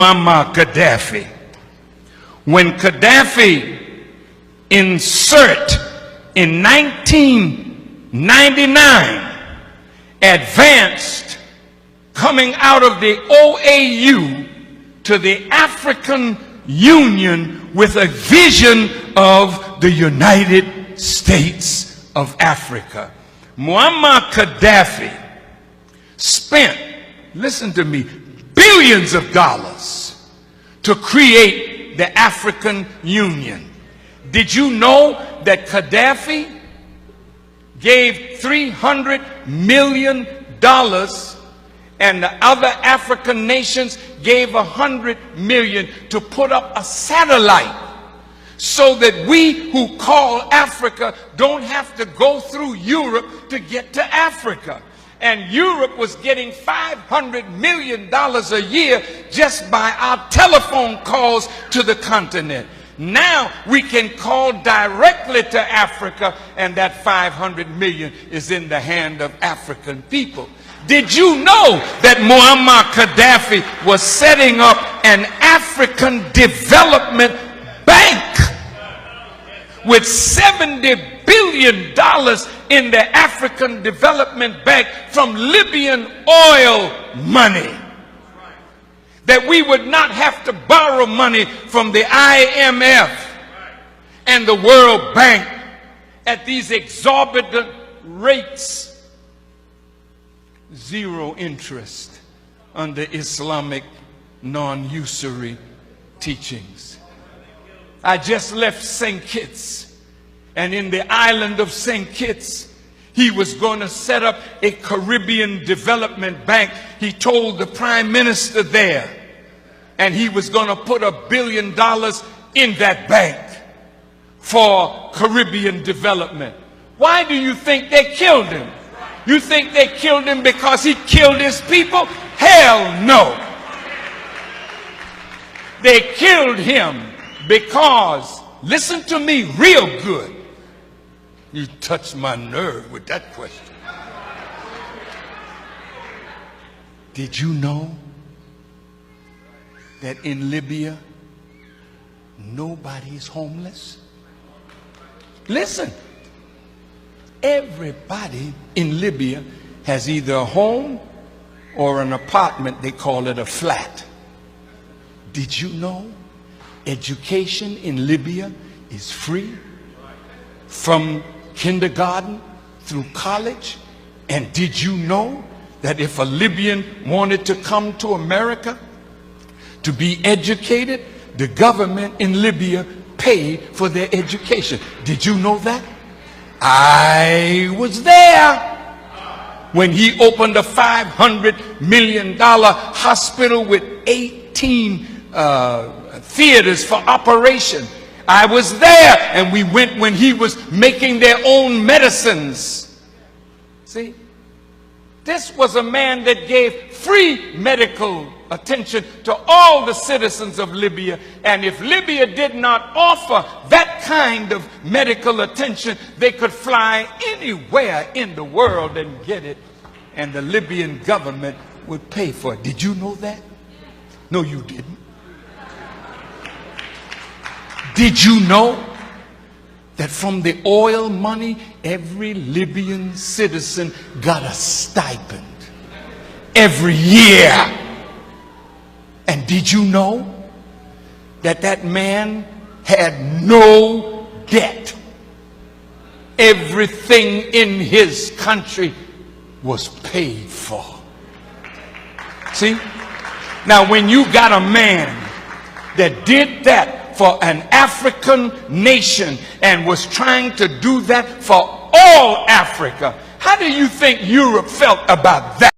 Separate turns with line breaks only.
Muammar Gaddafi. When Gaddafi in 1999 advanced coming out of the OAU to the African Union with a vision of the United States of Africa. Muammar Gaddafi spent, listen to me, billions of dollars to create the African Union. Did you know that Gaddafi gave $300 million and the other African nations gave $100 million to put up a satellite so that we who call Africa don't have to go through Europe to get to Africa? And Europe was getting $500 million a year just by our telephone calls to the continent. Now we can call directly to Africa, and that $500 million is in the hand of African people. Did you know that Muammar Gaddafi was setting up an African development bank with $70 billion in the African Development Bank from Libyan oil money? That we would not have to borrow money from the IMF and the World Bank at these exorbitant rates. Zero interest under Islamic non-usury teachings. I just left St. Kitts, and in the island of St. Kitts, he was going to set up a Caribbean Development Bank. He told the Prime Minister there, and he was going to put $1 billion in that bank for Caribbean development. Why do you think they killed him? You think they killed him because he killed his people? Hell no. They killed him because, listen to me real good. You touched my nerve with that question. Did you know that in Libya, nobody's homeless? Listen. Everybody in Libya has either a home or an apartment. They call it a flat. Did you know education in Libya is free from kindergarten through college? And did you know that if a Libyan wanted to come to America to be educated, the government in Libya paid for their education? Did you know that? I was there when he opened a $500 million hospital with 18 theaters for operation. I was there, and we went when he was making their own medicines. See, this was a man that gave free medical attention to all the citizens of Libya. And if Libya did not offer that kind of medical attention, they could fly anywhere in the world and get it, and the Libyan government would pay for it. Did you know that? No, you didn't. Did you know that from the oil money, every Libyan citizen got a stipend every year? And did you know that that man had no debt? Everything in his country was paid for. See? Now, when you got a man that did that for an African nation and was trying to do that for all Africa, how do you think Europe felt about that?